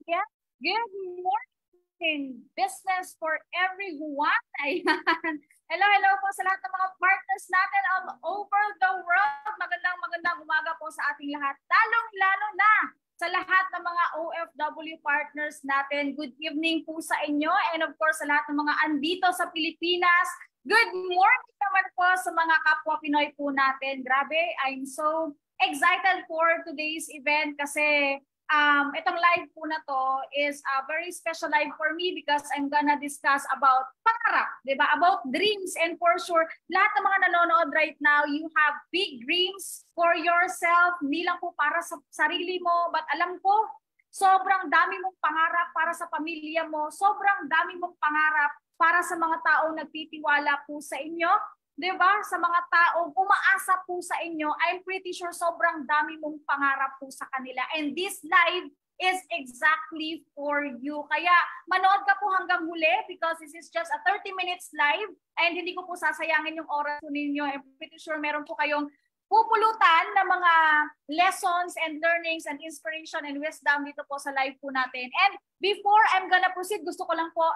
Ayan. Good morning, business for everyone. Ayan. Hello po sa lahat ng mga partners natin all over the world. Magandang umaga po sa ating lahat. Lalong-lalo na sa lahat ng mga OFW partners natin. Good evening po sa inyo. And of course, sa lahat ng mga andito sa Pilipinas. Good morning naman po sa mga kapwa Pinoy po natin. Grabe, I'm so excited for today's event kasi itong live po na to is a very special live for me because I'm gonna discuss about pangarap, di ba? About dreams, and for sure, lahat ng mga nanonood right now, you have big dreams for yourself, hindi lang po para sa sarili mo, but alam ko, sobrang dami mong pangarap para sa pamilya mo, sobrang dami mong pangarap para sa mga taong nagtitiwala po sa inyo, di ba? Sa mga taong umaasa po sa inyo, I'm pretty sure sobrang dami mong pangarap po sa kanila. And this live is exactly for you. Kaya manood ka po hanggang huli because this is just a 30 minutes live and hindi ko po sasayangin yung oras ninyo. I'm pretty sure meron po kayong pupulutan na mga lessons and learnings and inspiration and wisdom dito po sa live po natin. And before I'm gonna proceed, gusto ko lang po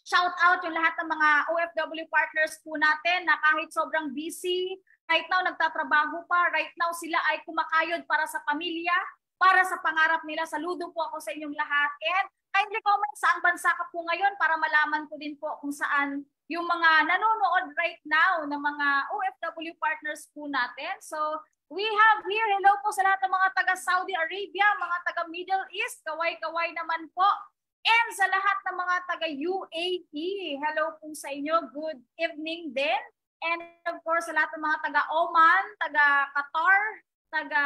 shout out yung lahat ng mga OFW partners po natin na kahit sobrang busy, right now nagtatrabaho pa, right now sila ay kumakayod para sa pamilya, para sa pangarap nila. Saludo po ako sa inyong lahat. And kindly comment saan bansa ka po ngayon para malaman ko din po kung saan yung mga nanonood right now ng mga OFW partners po natin. So we have here, hello po sa lahat ng mga taga Saudi Arabia, mga taga Middle East, kaway-kaway naman po. And sa lahat ng mga taga UAE, hello po sa inyo, good evening din. And of course, sa lahat ng mga taga Oman, taga Qatar, taga,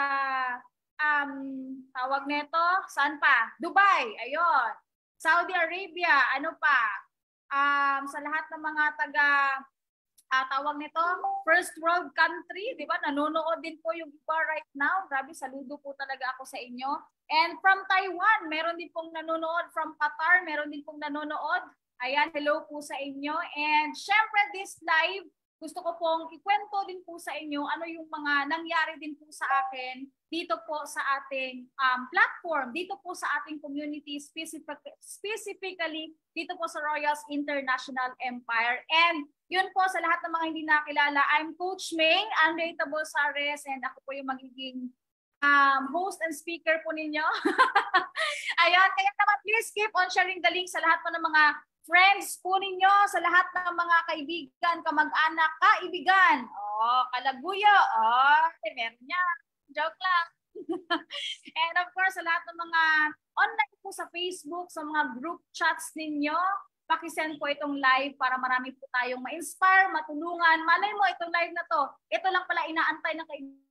tawag nito, saan pa? Dubai, ayun. Saudi Arabia, ano pa? Sa lahat ng mga taga, tawag nito, first world country, di ba? Nanonood din po yung iba right now. Grabe, saludo po talaga ako sa inyo. And from Taiwan, meron din pong nanonood. From Qatar, meron din pong nanonood. Ayan, hello po sa inyo. And syempre, this live, gusto ko pong ikwento din po sa inyo ano yung mga nangyari din po sa akin dito po sa ating platform, dito po sa ating community, specifically dito po sa Royals International Empire. And yun po sa lahat ng mga hindi nakilala, I'm Coach May, Andre Tabosares, and ako po yung magiging host and speaker po ninyo. Ayan, kaya naman please keep on sharing the link sa lahat po ng mga friends po ninyo, sa lahat ng mga kaibigan, kamag-anak, kaibigan. Oh, kalaguyo. Oh, meron niya. Joke lang. And of course, sa lahat ng mga online po sa Facebook, sa mga group chats ninyo, pakisend po itong live para marami po tayong ma-inspire, matulungan. Malay mo, itong live na to, ito lang pala inaantay ng kaibigan.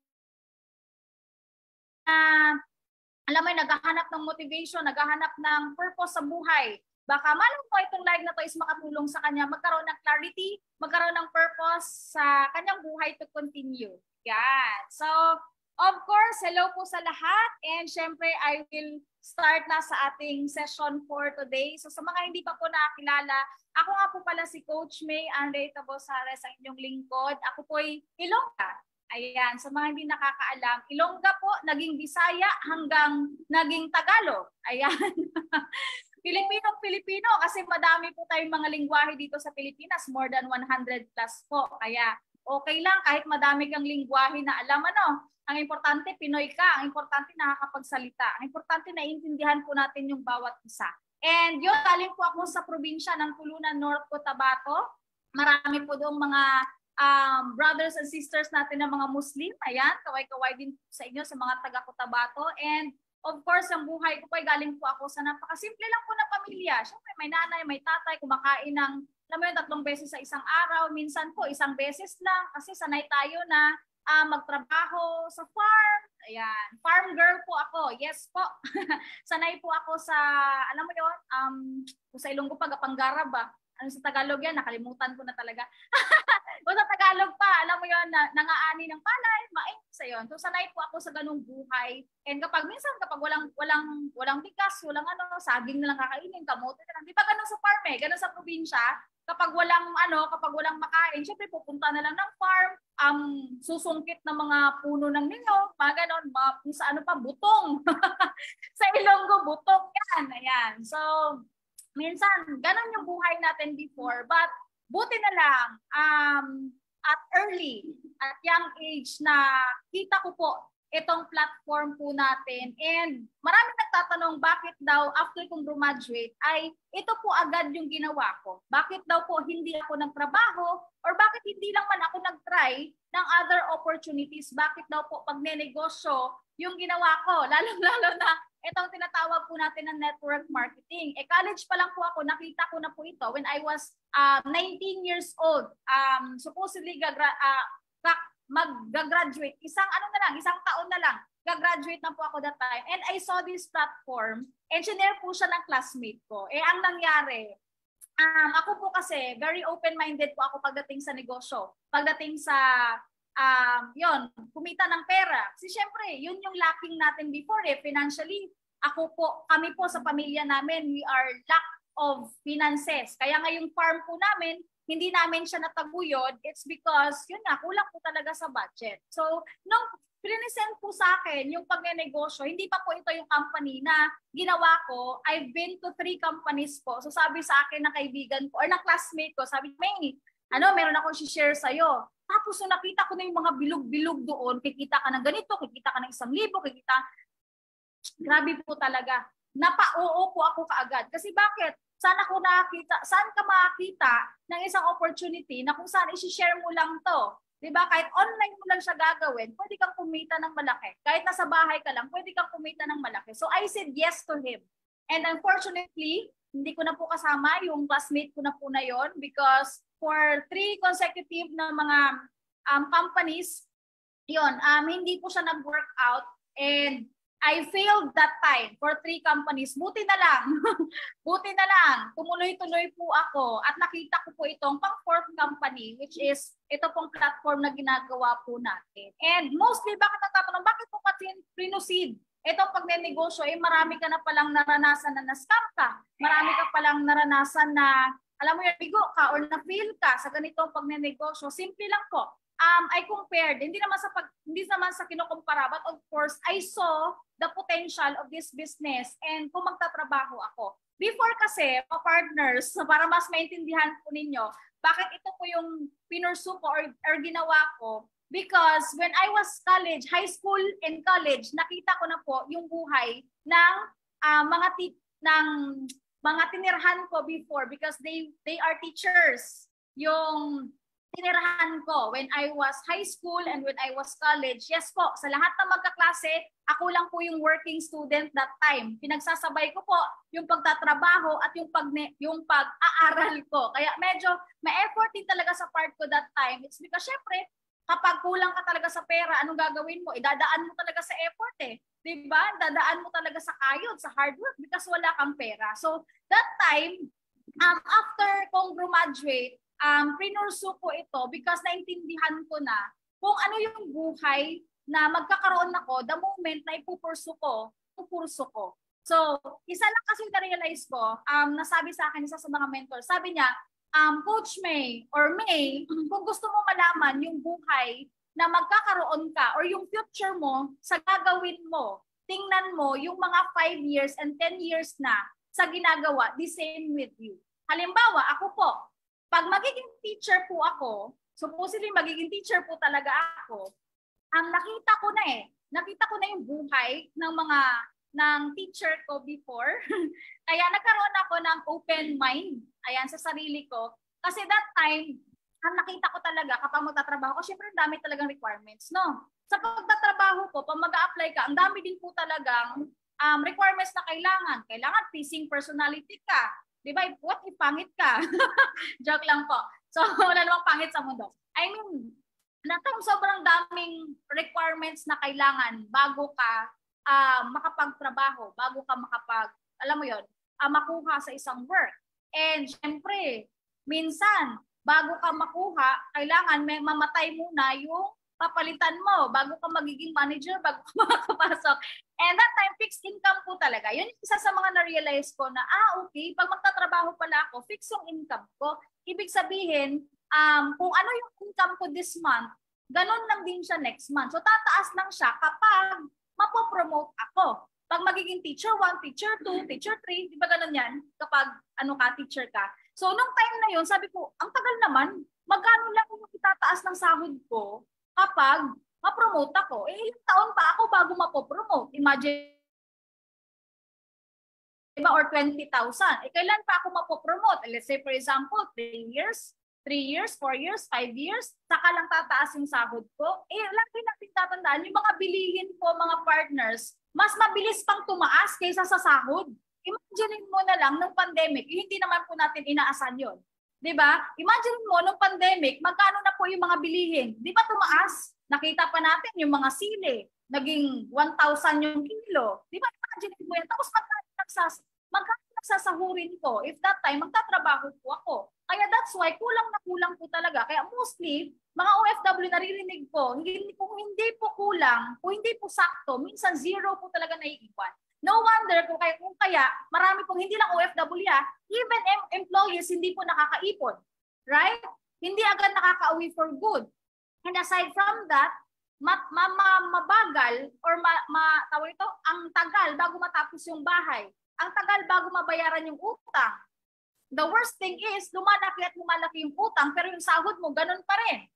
Alam mo, naghahanap ng motivation, naghahanap ng purpose sa buhay. Baka malay mo itong live na to is makatulong sa kanya, magkaroon ng clarity, magkaroon ng purpose sa kanyang buhay to continue. Yan. So, of course, hello po sa lahat. And syempre, I will start na sa ating session for today. So sa mga hindi pa po nakakilala, ako nga po pala si Coach May Andre Tabosares, ang inyong lingkod. Ako po ay Ilongga. Ayan, sa mga hindi nakakaalam, Ilongga po, naging Bisaya hanggang naging Tagalog. Ayan. Pilipino kasi madami po tayong mga lingwahe dito sa Pilipinas, more than 100 plus po. Kaya okay lang kahit madami kang lingwahe na alam ano. Ang importante, Pinoy ka. Ang importante, nakakapagsalita. Ang importante, naiintindihan po natin yung bawat isa. And yun, galing po ako sa probinsya ng Tulunan, North Cotabato. Marami po doong mga brothers and sisters natin na mga Muslim. Ayan, kaway-kaway din sa inyo sa mga taga Cotabato. And of course, ang buhay ko po ay galing po ako sa napakasimple lang po na pamilya. Siyempre, may nanay, may tatay, kumakain ng, alam mo yun, 3 beses sa isang araw. Minsan po, 1 beses lang kasi sanay tayo na magtrabaho sa farm. Ayan, farm girl po ako. Yes po. Sanay po ako sa, alam mo yun, sa Ilonggo Pangarap ba? Ano sa Tagalog yan? Nakalimutan ko na talaga. O sa Tagalog pa, alam mo yun, nangaani ng palay, mais, ayun. So sanay po ako sa ganung buhay. And minsan kapag walang bigas, walang ano, saging na lang kakainin, kamote na lang. Di ba ganun sa farm eh, ganun sa probinsya? kapag walang makain, syempre pupunta na lang ng farm, susungkit ng mga puno ng niyog, mga ganon, sa ano pa, butong. Sa Ilonggo, butong yan. Ayan. So, minsan, ganon yung buhay natin before, but buti na lang, at young age na kita ko po itong platform po natin. And maraming nagtatanong bakit daw after kong graduate ay ito po agad yung ginawa ko. Bakit daw po hindi ako nagtrabaho or bakit hindi lang man ako nag-try ng other opportunities? Bakit daw po pag nenegosyo yung ginawa ko? Lalo-lalo na itong tinatawag po natin ng network marketing. College pa lang po ako, nakita ko na po ito when I was 19 years old. Supposedly mag-graduate. Isang taon na lang. Gagraduate na po ako that time. And I saw this platform and sinare po siya ng classmate ko. Ang nangyari, ako po kasi very open-minded po ako pagdating sa negosyo. Pagdating sa kumita ng pera. Kasi syempre, yun yung lacking natin before financially. Kami po sa pamilya namin, we are lack of finances. Kaya ngayong farm po namin, hindi namin siya nataguyod, it's because, kulang po talaga sa budget. So, nung present po sa akin yung pagnenegosyo, hindi pa po ito yung company na ginawa ko. I've been to 3 companies po. So, sabi sa akin ng kaibigan ko or ng classmate ko, sabi, May, meron akong share sa'yo. Tapos, so, nakita ko na yung mga bilog-bilog doon, kikita ka ng ganito, kikita ka ng 1,000, grabe po talaga. Napa-oo po ako kaagad. Kasi bakit? Saan ka makakita ng isang opportunity na kung saan i-share mo lang to. Diba? Kahit online mo lang siya gagawin, pwede kang kumita ng malaki. Kahit nasa bahay ka lang, pwede kang kumita ng malaki. So I said yes to him. And unfortunately, hindi ko na po kasama yung classmate ko na po na yon because for 3 consecutive na mga companies, hindi po siya nag-work out and I failed that time for 3 companies. Buti na lang. Tumuloy-tuloy po ako at nakita ko po itong pang 4th company which is ito pong platform na ginagawa po natin. And mostly, bakit nagtatanong, bakit po kasi pinusid? Itong pagnenegosyo, marami ka na palang naranasan na na-scam ka. Marami ka palang naranasan na, alam mo yun, bigo ka or na-fail ka sa ganitong pagnenegosyo. Simple lang po. I compared, hindi naman sa kinukumpara, but of course, I saw the potential of this business and kung magtatrabaho ako. Before kasi, partners, para mas maintindihan po ninyo, bakit ito po yung pinursu ko or ginawa ko? Because when I was high school and college, nakita ko na po yung buhay ng mga tinirahan ko before because they are teachers. Yung tinirahan ko when I was high school and when I was college. Yes po, sa lahat ng magkaklase, ako lang po yung working student that time. Pinagsasabay ko po yung pagtatrabaho at yung pag-aaral ko. Kaya medyo ma-effort din talaga sa part ko that time. It's because syempre, kapag kulang ka talaga sa pera, anong gagawin mo? Idadaan mo talaga sa effort Diba? Dadaan mo talaga sa kayod, sa hard work because wala kang pera. So that time, after kong graduate, pinursu ko ito because naintindihan ko na kung ano yung buhay na magkakaroon ako the moment na ipupursu ko. So, isa lang kasi na-realize ko, nasabi sa akin isa sa mga mentor, sabi niya, Coach May or May, kung gusto mo malaman yung buhay na magkakaroon ka or yung future mo sa gagawin mo, tingnan mo yung mga 5 years and 10 years na sa ginagawa, the same with you. Halimbawa, ako po, pag magiging teacher po ako, supposedly magiging teacher po talaga ako, nakita ko na yung buhay ng teacher ko before. Kaya nagkaroon ako ng open mind, sa sarili ko. Kasi that time, nakita ko talaga kapag magtatrabaho ko, syempre ang dami talagang requirements, no? Sa pagtatrabaho ko, pag mag-a-apply ka, ang dami din po talagang requirements na kailangan. Kailangan pleasing personality ka. Diba? What if pangit ka? Joke lang po. So, wala namang pangit sa mundo. I mean, sobrang daming requirements na kailangan bago ka makapagtrabaho, bago ka makuha sa isang work. And syempre, minsan, bago ka makuha, kailangan may mamatay muna yung papalitan mo bago ka magiging manager, bago ka makakapasok. And that time, fixed income po talaga. Yun yung isa sa mga na-realize ko na, okay, pag magtatrabaho pala ako, fixed yung income ko. ibig sabihin, kung ano yung income ko this month, ganun lang din siya next month. So tataas lang siya kapag mapopromote ako. Pag magiging teacher 1, teacher 2, teacher 3, di ba ganun yan? Kapag teacher ka. So nung time na yun, sabi ko, ang tagal naman, magkano lang yung itataas ng sahod ko kapag ma-promote ako? Ilang taon pa ako bago mapopromote? Imagine, diba, or 20,000. Kailan pa ako mapopromote? Let's say, for example, 3 years, 4 years, 5 years, saka lang tataas yung sahod ko. Lagi natin tatandaan, yung mga bilihin ko, mga partners, mas mabilis pang tumaas kaysa sa sahod. Imagine mo na lang, nung pandemic, hindi naman po natin inaasan yon. Diba? Imagine mo, nung pandemic, magkano na po yung mga bilihin? Di ba tumaas? Nakita pa natin yung mga sili, naging 1,000 yung kilo. Di ba? Imagine mo yan. Tapos magkano nagsasahurin ko? If that time, magtatrabaho po ako. Kaya that's why kulang na kulang po talaga. Kaya mostly, mga OFW naririnig ko, kung hindi po kulang, kung hindi po sakto, minsan zero po talaga naiiwan. No wonder kung kaya marami pong hindi lang OFW, even employees hindi po nakakaipon. Right? Hindi agad nakaka-uwi for good. And aside from that, mabagal or tawag ito, ang tagal bago matapos yung bahay. Ang tagal bago mabayaran yung utang. The worst thing is, lumalaki yung utang, pero yung sahod mo, ganun pa rin.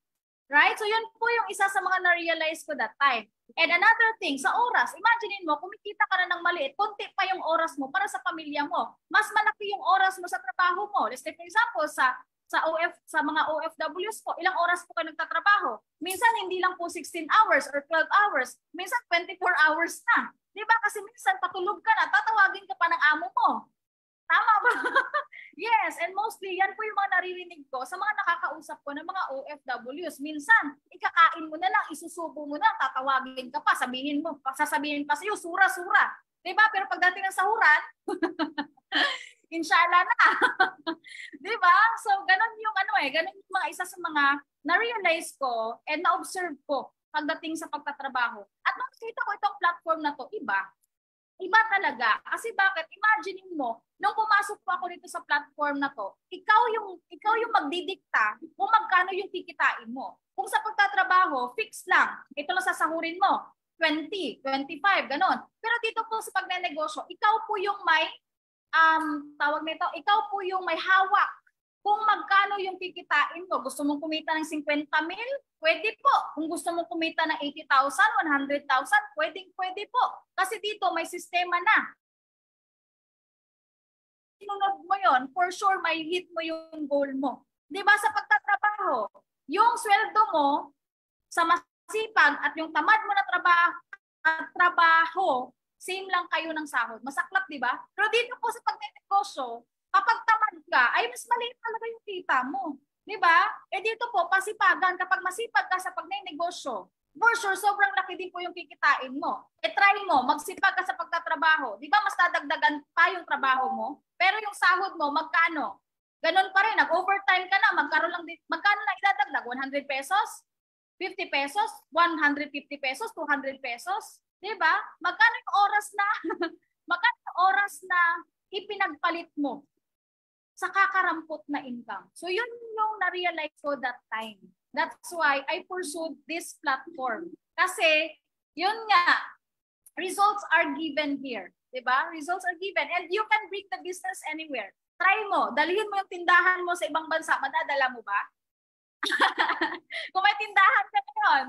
Right? So yun po yung isa sa mga na-realize ko that time. And another thing, sa oras, imaginein mo, kumikita ka na ng maliit, konti pa yung oras mo para sa pamilya mo. Mas malaki yung oras mo sa trabaho mo. Let's say, for example, sa mga OFWs po, ilang oras po ka nagtatrabaho? Minsan, hindi lang po 16 hours or 12 hours. Minsan, 24 hours na. Di ba? Kasi minsan, patulog ka na, tatawagin ka pa ng amo mo. Tama ba? Yes, and mostly yan po yung mga naririnig ko sa mga nakakausap ko ng mga OFWs. Minsan, ikakain mo na lang, isusubo mo na, tatawagin ka pa, sasabihin pa sa'yo, sura-sura. Diba? Pero pagdating ng sahuran, inshallah na. Diba? So, ganun yung ganun yung mga isa sa mga na-realize ko and na-observe ko pagdating sa pagtatrabaho. At nung nakita ko itong platform na to, iba talaga. Kasi bakit? Imaginein mo, nung pumasok po ako dito sa platform na to, ikaw yung magdidikta kung magkano yung kikitain mo. Kung sa pagtatrabaho, fix lang. Ito lang sasahurin mo. 20, 25, ganon. Pero dito po sa pagnenegosyo, ikaw po yung may, ikaw po yung may hawak kung magkano yung kikitain mo. Gusto mong kumita ng 50 mil? Pwede po. Kung gusto mong kumita ng 80,000, 100,000, pwede po. Kasi dito may sistema na. Sinunod mo yon, for sure may hit mo yung goal mo. Di ba sa pagtatrabaho, yung sweldo mo sa masipag at yung tamad mo na trabaho, same lang kayo ng sahod. Masaklap, di ba? Pero dito po sa pagnenegosyo, kapag tamad ka, ay mas maliit talaga yung kita mo. Di ba? Dito po, pasipagan. Kapag masipag ka sa pagnenegosyo, for sure, sobrang laki din po yung kikitain mo. Try mo, magsipag ka sa pagtatrabaho. Di ba mas dadagdagan pa yung trabaho mo? Pero yung sahod mo, magkano? Ganon pa rin. Nag-overtime ka na, magkano na idadagdag? 100 pesos? 50 pesos? 150 pesos? 200 pesos? Di ba? Magkano yung oras na ipinagpalit mo sa kakarampot na income? So yun yung na-realize ko that time. That's why I pursued this platform. Kasi yun nga, results are given here. Diba? Results are given. And you can bring the business anywhere. Try mo. Dalhin mo yung tindahan mo sa ibang bansa. Madadala mo ba? Kung may tindahan ka ngayon,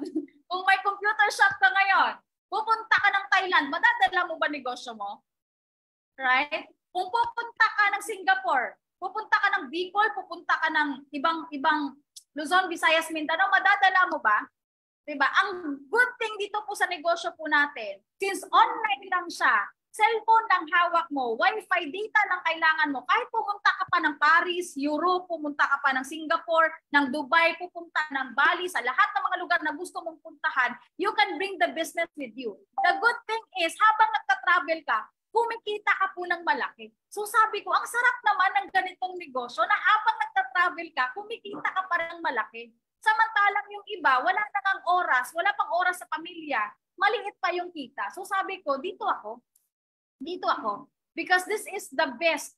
kung may computer shop ka ngayon, pupunta ka ng Thailand, madadala mo ba negosyo mo? Right? Kung pupunta ka ng Singapore, pupunta ka ng Bicol, pupunta ka ng ibang Luzon, Visayas, Mindanao, madadala mo ba? Diba? Ang good thing dito po sa negosyo po natin, since online lang siya, cellphone lang hawak mo, wifi data lang kailangan mo, kahit pumunta ka pa ng Paris, Europe, pumunta ka pa ng Singapore, ng Dubai, pupunta ng Bali, sa lahat ng mga lugar na gusto mong puntahan, you can bring the business with you. The good thing is, habang nagta-travel ka, kumikita ka po ng malaki. So sabi ko, ang sarap naman ng ganitong negosyo na habang nagta-travel ka, kumikita ka pa ng malaki. Samantalang yung iba, wala na kang oras, wala pang oras sa pamilya, maliit pa yung kita. So sabi ko, dito ako. Because this is the best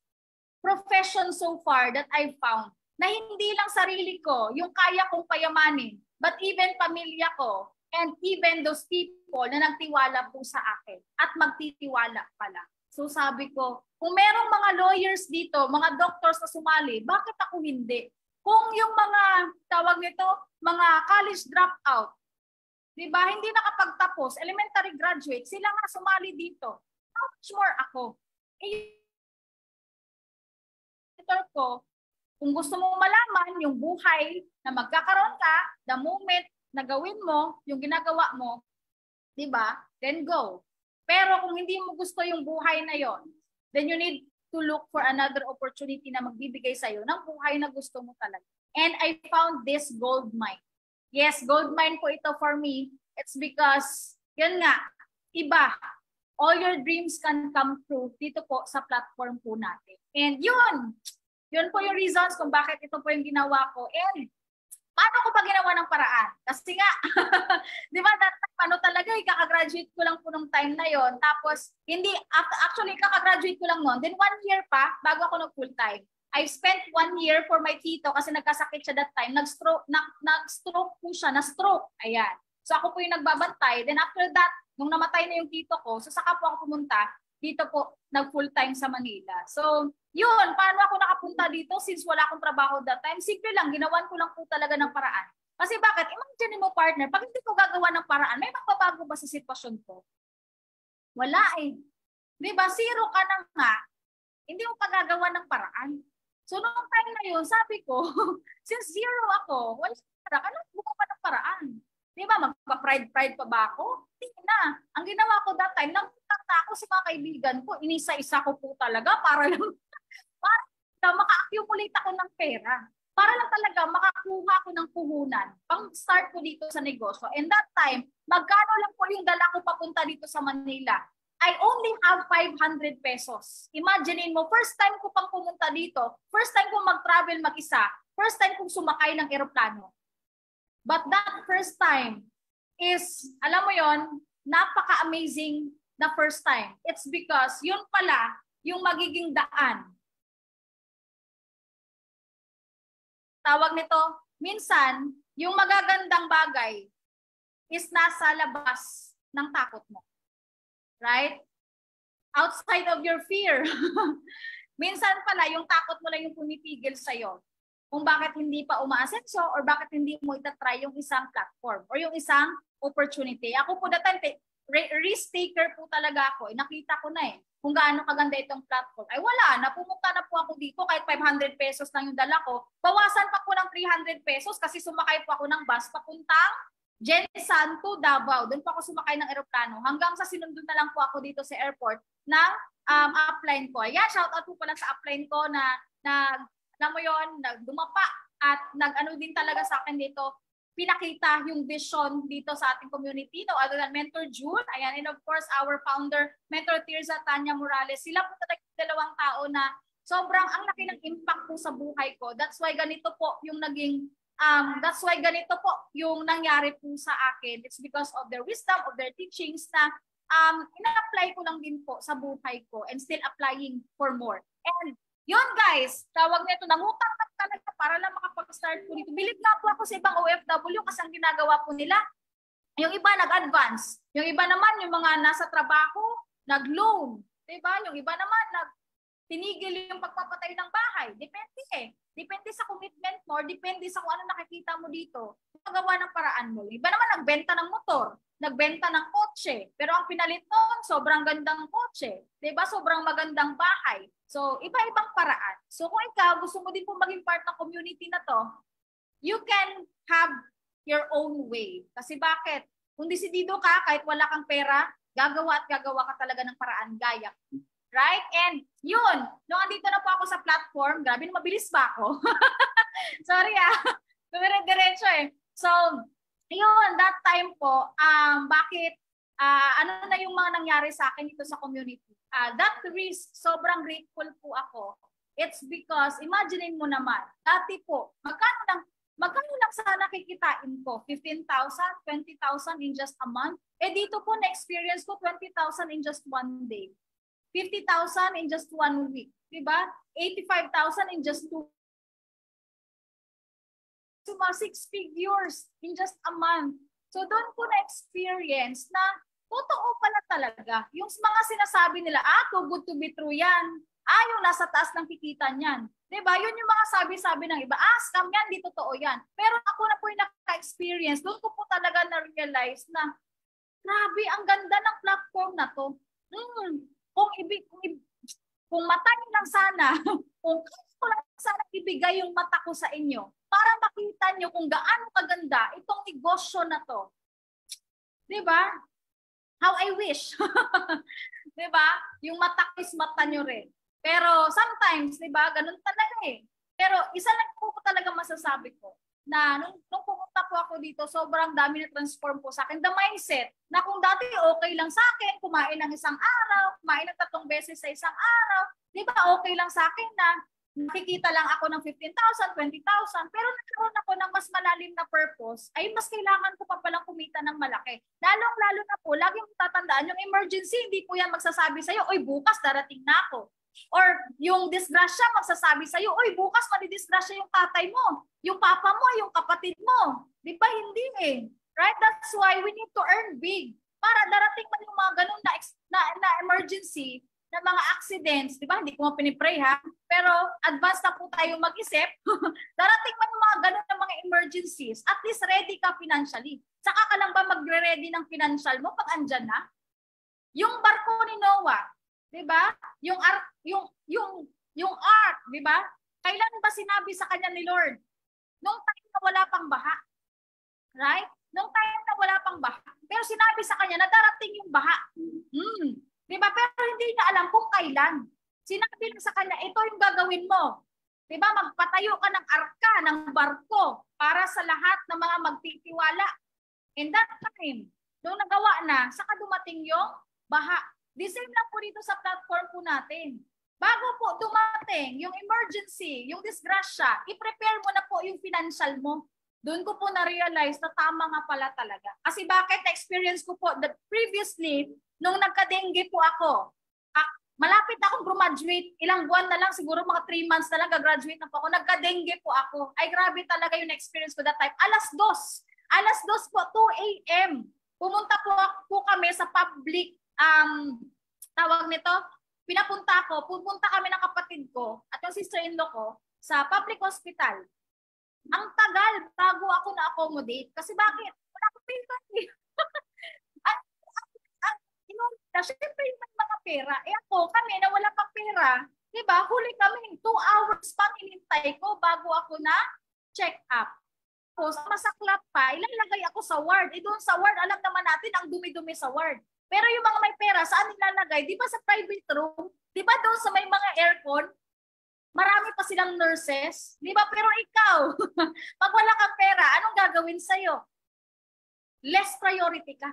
profession so far that I've found. na hindi lang sarili ko yung kaya kong payamanin, but even pamilya ko and even those people na nagtiwala po sa akin at magtitiwala pala. So sabi ko, kung merong mga lawyers dito, mga doctors na sumali, bakit ako hindi? Kung yung mga, tawag nito, mga college dropout, di ba, hindi nakapagtapos, elementary graduate, sila nga sumali dito. How much more ako? Ko, kung gusto mo malaman yung buhay na magkakaroon ka, the moment na gawin mo, yung ginagawa mo, di ba, then go. Pero kung hindi mo gusto yung buhay na yon, then you need to look for another opportunity na magbibigay sa'yo ng buhay na gusto mo talaga. And I found this gold mine. Yes, gold mine po ito for me. It's because, yun nga, iba. All your dreams can come true dito po sa platform po natin. And yun po yung reasons kung bakit ito po yung ginawa ko. And paano ko pa ginawa ng paraan? Kasi nga, di ba, that time, ano talaga, kakagraduate ko lang po nung time na yon. Tapos, hindi, actually, kakagraduate ko lang noon. Then 1 year pa, bago ako nag full time. I spent 1 year for my tito kasi nagkasakit siya that time. Nag-stroke po siya, na-stroke. Ayan. So ako po yung nagbabantay. Then after that, nung namatay na yung tito ko, so saka po ako pumunta dito po, nag-full time sa Manila. So, yun, paano ako nakapunta dito since wala akong trabaho that time? Simple lang, ginawan ko lang po talaga ng paraan. Kasi bakit? Imagine mo partner, pag hindi ko gagawa ng paraan, may magbabago ba sa sitwasyon ko? Wala eh. Di ba? Zero ka na nga, hindi mo pa gagawa ng paraan. So, noong time na yun, sabi ko, since zero ako, wala ka na, gumawa ng paraan. Di ba, magpa-pride pa ba ako? Hindi na. Ang ginawa ko that time, nangutang ako sa mga kaibigan ko, inisa-isa ko po talaga para lang, maka-accumulate ako ng pera. Para lang talaga makakuha ko ng puhunan pang start ko dito sa negosyo. And that time, magkano lang po yung dala ko papunta dito sa Manila? I only have 500 pesos. Imagine mo, first time ko pang pumunta dito, first time ko mag-travel mag-isa, first time kong sumakay ng eroplano. But that first time is, alam mo yon, napaka-amazing na first time. It's because yun pala yung magiging daan. Tawag nito, minsan, yung magagandang bagay is nasa labas ng takot mo. Right? Outside of your fear. Minsan pala, yung takot mo lang yung pumipigil sa'yo. Kung bakit hindi pa umaasenso or bakit hindi mo itatry yung isang platform or yung isang opportunity. Ako po that time, risk taker po talaga ako. Nakita ko na kung gaano kaganda itong platform. Ay wala, napumunta na po ako dito kahit 500 pesos lang yung dala ko. Bawasan pa po ng 300 pesos kasi sumakay po ako ng bus papuntang Jensan to Davao. Doon po ako sumakay ng eroplano. Hanggang sa sinundon na lang po ako dito sa airport ng upline ko. Ayan, shout out po pala sa upline ko na alam mo yun, dumapa at nag-ano din talaga sa akin dito, pinakita yung vision dito sa ating community, no other than Mentor June, ayan, and of course, our founder, Mentor Tirza Tanya Morales. Sila po talaga dalawang tao na sobrang ang laki ng impact po sa buhay ko. That's why ganito po yung naging, nangyari po sa akin. It's because of their wisdom, of their teachings na ina-apply ko lang din po sa buhay ko and still applying for more. And yun guys, tawag nito, nangutang na talaga para lang makapag-start po dito. Bilib nga po ako sa ibang OFW kasi ang ginagawa po nila, yung iba nag-advance, yung iba naman yung mga nasa trabaho, nag-loan, diba? Yung iba naman tinigil yung pagpapatay ng bahay. Depende Depende sa commitment mo, depende sa kung ano nakikita mo dito. Magawa ng paraan mo. Yung iba naman nagbenta ng motor, nagbenta ng kotse, pero ang pinalit noon, sobrang gandang kotse. Diba? Sobrang magandang bahay. So, iba-ibang paraan. So, kung ikaw gusto mo din po maging part ng community na to, you can have your own way. Kasi bakit? Kung desidido ka, kahit wala kang pera, gagawa at gagawa ka talaga ng paraan gaya. Right? And yun, nung andito na po ako sa platform, grabe na mabilis ba ako? Sorry Dumire-diretso So, yun, that time po, ano na yung mga nangyari sa akin dito sa community? That risk, sobrang grateful po ako. It's because, imaginein mo naman, dati po, magkano lang sa nakikitain ko? 15,000, 20,000 in just a month? Dito po, na-experience ko 20,000 in just one day. 50,000 in just 1 week. Diba? 85,000 in just 2 So mga 6 figures in just a month. So doon ko na-experience na totoo pala talaga. Yung mga sinasabi nila, too good to be true yan. Yung nasa taas ng kikita niyan. Diba? Yun yung mga sabi-sabi ng iba. Scam yan, di totoo yan. Pero ako na po yung naka-experience. Doon ko po talaga na-realize na grabe, ang ganda ng platform na to. Kung mata niyo lang sana, kung ko lang sana ibigay yung mata ko sa inyo para makita niyo kung gaano kaganda itong negosyo na to. Diba? How I wish. Diba? Yung mata is mata niyo rin. Pero sometimes, diba, ganun talaga eh. Pero isa lang po talaga masasabi ko na nung pumunta po ako dito, sobrang dami na transform po sa akin. The mindset na kung dati okay lang sa akin, kumain ng isang araw, kumain ng 3 beses sa isang araw, di ba okay lang sa akin na nakikita lang ako ng 15,000, 20,000, pero nagkaroon ako ng mas malalim na purpose, ay mas kailangan ko pa palang kumita ng malaki. Lalong-lalo na po, laging tatandaan, yung emergency, hindi po yan magsasabi sa'yo, oy bukas darating na ako. Or yung disgrasya magsasabi sa'yo, oy bukas madidisgrasya yung tatay mo, yung papa mo, yung kapatid mo. Di ba? Hindi eh. Right? That's why we need to earn big. Para darating man yung mga ganun na emergency, na mga accidents, di ba? Hindi ko pinipray ha. Pero advance na po tayo mag-isip. Darating man yung mga ganun na mga emergencies, at least ready ka financially. Saka ka lang ba magre-ready ng financial mo pag andyan na? Yung barko ni Noah, 'di ba? Yung ark, 'di ba? Kailan ba sinabi sa kanya ni Lord? Nung time na wala pang baha. Right? Nung time na wala pang baha. Pero sinabi sa kanya na darating yung baha. 'Di ba? Pero hindi niya alam kung kailan. Sinabi lang sa kanya, ito yung gagawin mo. 'Di ba? Magpatayo ka ng arka, ng barko para sa lahat ng mga magtitiwala. And that time, nung nagawa na, saka dumating yung baha. The same lang po dito sa platform po natin. Bago po dumating yung emergency, yung disgrasya, i-prepare mo na po yung financial mo. Doon ko po na-realize na tama nga pala talaga. Kasi bakit na-experience ko po that previously, nung nagka-dengue po ako, malapit akong graduate, ilang buwan na lang, siguro mga 3 months na lang, gagraduate na po ako, nagka-dengue po ako. Ay grabe talaga yung experience ko that time. Alas 2 po, 2 a.m. Pumunta po kami sa public tawag nito, pupunta kami ng kapatid ko at yung sister-in-law ko sa public hospital. Ang tagal bago ako na-accommodate. Kasi bakit? Wala akong pera. Siyempre yung mga pera. Kami na wala pang pera, diba? Huli kami, 2 hours pang inintay ko bago ako na check up. Tapos, masaklap pa, ilalagay ako sa ward. Doon sa ward, alam naman natin ang dumi-dumi sa ward. Pero yung mga may pera, saan nilalagay? Di ba sa private room? Di ba doon sa may mga aircon? Marami pa silang nurses. Di ba? Pero ikaw, pag wala kang pera, anong gagawin sa'yo? Less priority ka.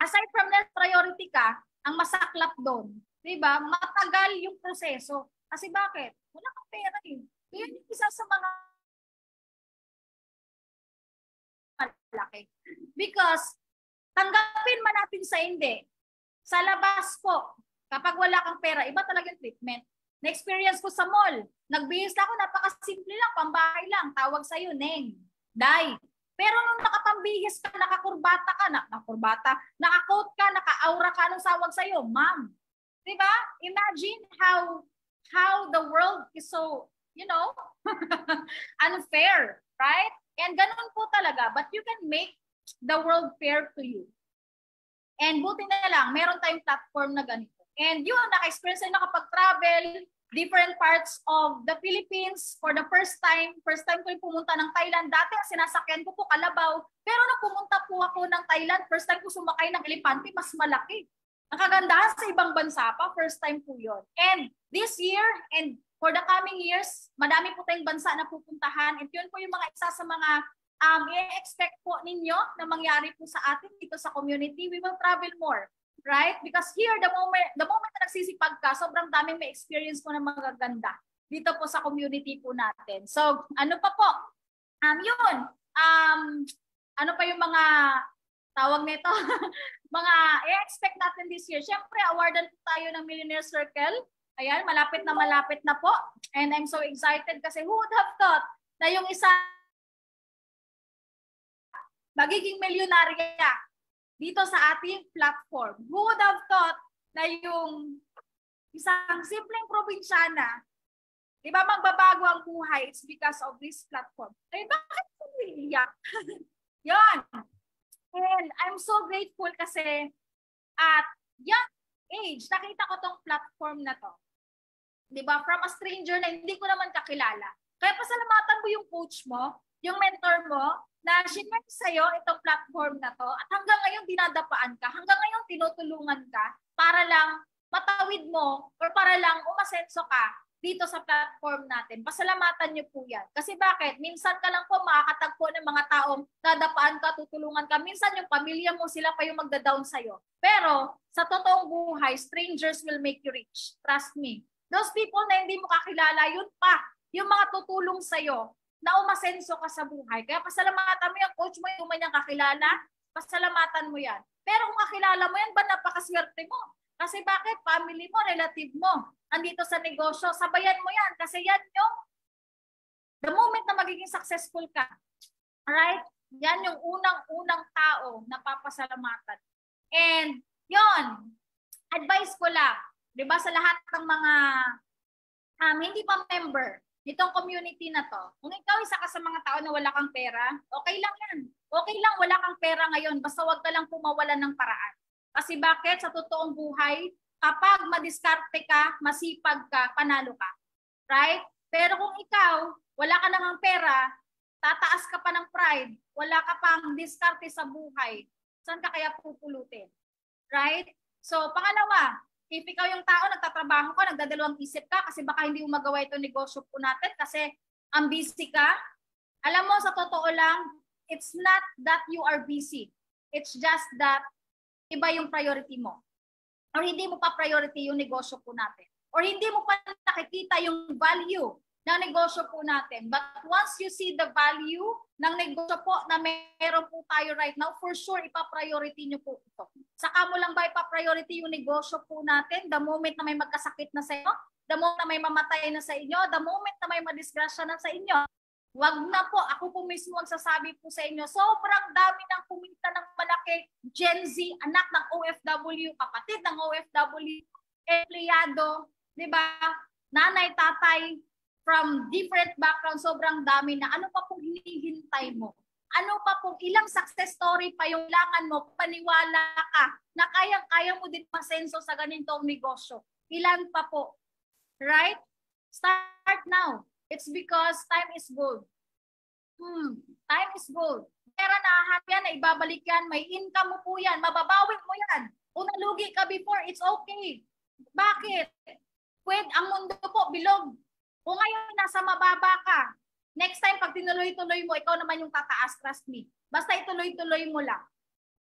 Aside from less priority ka, ang masaklap doon, di ba? Matagal yung proseso. Kasi bakit? Wala kang pera eh. Yun yung isa sa mga malaki. Because tanggapin man natin sa hindi. Sa labas po, kapag wala kang pera, iba talaga yung treatment. Na-experience ko sa mall. Nagbihis ako, napakasimple lang, pambahay lang. Tawag sa'yo, Neng, Day. Pero nung nakapambihis ka, nakakurbata ka, naka-coat ka, naka-aura ka, anong sawag sa'yo? Ma'am. Diba? Imagine how the world is so, unfair. Right? And ganun po talaga. But you can make the world fair to you. And buti na lang, meron tayong platform na ganito. And yun, naka-experience na nakapag-travel, different parts of the Philippines for the first time ko yung pumunta ng Thailand. Dati ang sinasakyan ko po Kalabaw. Pero nung pumunta po ako ng Thailand, first time ko sumakay ng elepante, mas malaki. Ang kagandahan sa ibang bansa pa, first time po yun. And this year, and for the coming years, madami po tayong bansa na pupuntahan. And yun po yung mga isa sa mga i-expect po ninyo na mangyari po sa atin dito sa community. We will travel more, right? Because here, the moment na nagsisipag ka, sobrang daming may experience po na magaganda dito po sa community po natin. So, ano pa po? Yun. Ano pa yung mga tawag nito? Mga i-expect natin this year. Siyempre, awardan po tayo ng Millionaire Circle. Ayan, malapit na po. And I'm so excited kasi who would have thought na yung isa magiging milyonarya dito sa ating platform. Who would have thought na yung isang simpleng probinsyana, di ba, magbabago ang buhay? It's because of this platform. Eh, bakit umiiyak? Yun. And I'm so grateful kasi at young age, nakita ko tong platform na to. Di ba? From a stranger na hindi ko naman kakilala. Kaya pasalamatan mo yung coach mo, yung mentor mo, na sinare sa'yo itong platform na to. At hanggang ngayon dinadapaan ka, hanggang ngayon tinutulungan ka para lang matawid mo or para lang umasenso ka dito sa platform natin. Pasalamatan niyo po yan. Kasi bakit? Minsan ka lang po makakatagpo ng mga taong dadapaan ka, tutulungan ka. Minsan yung pamilya mo, sila pa yung magda-down sa'yo. Pero sa totoong buhay, strangers will make you rich. Trust me. Those people na hindi mo kakilala, yun pa. Yung mga tutulong sa'yo na umasenso ka sa buhay. Kaya pasalamatan mo yung coach mo, yung man yung kakilala, pasalamatan mo yan. Pero kung kakilala mo yan, ba napakaswerte mo? Kasi bakit? Family mo, relative mo, andito sa negosyo, sabayan mo yan. Kasi yan yung the moment na magiging successful ka. Alright? Yan yung unang-unang tao na papasalamatan. And yon, advice ko lang, di ba, sa lahat ng mga hindi pa member nitong community na to, kung ikaw isa ka sa mga tao na wala kang pera, okay lang yan. Okay lang wala kang pera ngayon, basta wag ka lang pumawalan ng paraan. Kasi bakit? Sa totoong buhay, kapag madiskarte ka, masipag ka, panalo ka. Right? Pero kung ikaw, wala ka namang pera, tataas ka pa ng pride, wala ka pang diskarte sa buhay, saan ka kaya pupulutin? Right? So, pangalawa, if ikaw yung tao, nagtatrabaho ka, nagdadalawang isip ka, kasi baka hindi mo magawa itong negosyo po natin, kasi ang busy ka, alam mo, sa totoo lang, it's not that you are busy. It's just that iba yung priority mo. Or hindi mo pa priority yung negosyo po natin. Or hindi mo pa nakikita yung value ng negosyo po natin. But once you see the value ng negosyo po na meron po tayo right now, for sure, ipa-priority nyo po ito. Saka mo lang ba ipa-priority yung negosyo po natin the moment na may magkasakit na sa inyo, the moment na may mamatay na sa inyo, the moment na may madisgrasya na sa inyo. Wag na po, ako po mismo ang sasabi po sa inyo, sobrang dami ng kumita ng malaki, Gen Z, anak ng OFW, kapatid ng OFW, empleyado, di ba? Nanay, tatay, from different backgrounds, sobrang dami na. Ano pa pong hinihintay mo? Ano pa pong ilang success story pa yung langan mo, paniwala ka na kayang-kaya mo din masenso sa ganitong negosyo. Ilan pa po? Right? Start now. It's because time is gold. Time is gold. Pera nahahanap yan, ibabalik yan, may income mo po yan, mababawi mo yan. Kung nalugi ka before, it's okay. Bakit? Pwede, ang mundo po, bilog. Kung ngayon nasa mababa ka, next time pag tinuloy-tuloy mo, ikaw naman yung tataas, trust me. Basta ituloy-tuloy mo lang.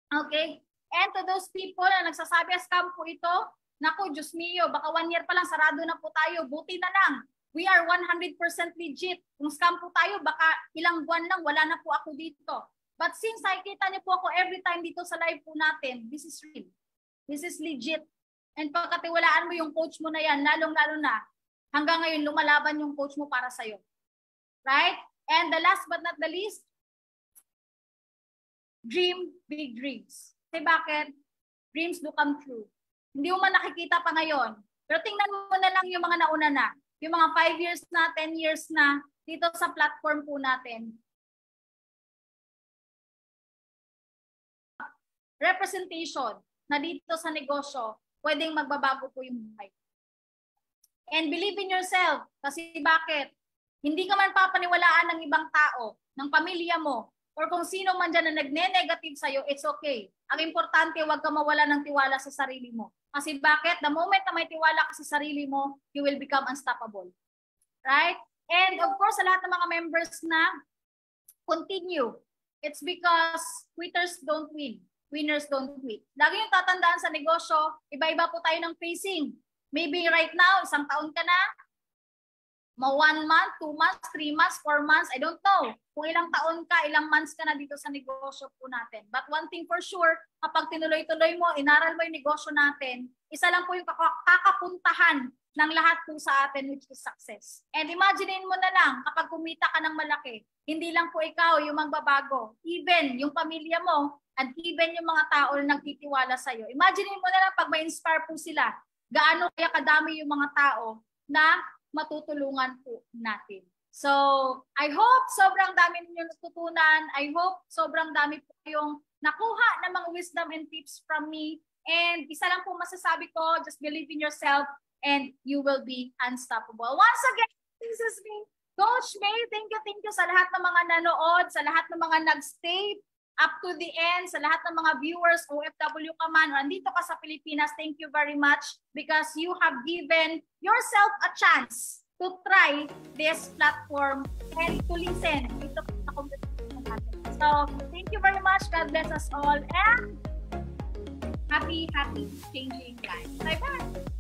Okay? And to those people na nagsasabi, scam po ito, naku, Diyos mio, baka 1 year pa lang, sarado na po tayo, buti na lang. We are 100% legit. Kung scam po tayo, baka ilang buwan lang, wala na po ako dito. But since nakikita niyo po ako every time dito sa live po natin, this is real. This is legit. And pagkatiwalaan mo yung coach mo na yan, lalong-lalo na, hanggang ngayon lumalaban yung coach mo para sa'yo. Right? And the last but not the least, dream big dreams. Kasi bakit? Dreams do come true. Hindi mo man nakikita pa ngayon. Pero tingnan mo na lang yung mga nauna na. Yung mga 5 years na, 10 years na dito sa platform po natin. Representation na dito sa negosyo, pwedeng magbabago po yung buhay. And believe in yourself. Kasi bakit? Hindi ka man papaniwalaan ng ibang tao, ng pamilya mo, or kung sino man dyan na nagne-negative sa'yo, it's okay. Ang importante, huwag ka mawala ng tiwala sa sarili mo. Kasi bakit? The moment na may tiwala ka sa sarili mo, you will become unstoppable. Right? And of course, sa lahat ng mga members na continue. It's because quitters don't win. Winners don't quit. Lagi yung tatandaan sa negosyo, iba-iba po tayo ng facing. Maybe right now, 1 taon ka na, 1 month, 2 months, 3 months, 4 months, I don't know. Kung ilang taon ka, ilang months ka na dito sa negosyo po natin. But one thing for sure, kapag tinuloy-tuloy mo, inaral mo yung negosyo natin, isa lang po yung kakapuntahan ng lahat po sa atin, which is success. And imaginein mo na lang, kapag kumita ka ng malaki, hindi lang po ikaw yung magbabago. Even yung pamilya mo, and even yung mga tao na nagtitiwala sa'yo. Imaginein mo na lang pag ma-inspire po sila, gaano kaya kadami yung mga tao na matutulungan po natin. So, I hope sobrang dami ninyo natutunan. I hope sobrang dami po yung nakuha ng mga wisdom and tips from me. And isa lang po masasabi ko, just believe in yourself and you will be unstoppable. Once again, this is me, Coach May. Thank you sa lahat ng mga nanood, sa lahat ng mga nag-stay up to the end, sa lahat ng mga viewers, OFW ka man, o andito ka sa Pilipinas, thank you very much because you have given yourself a chance to try this platform and to listen dito sa conversation natin. So, thank you very much. God bless us all and happy changing life. Bye-bye!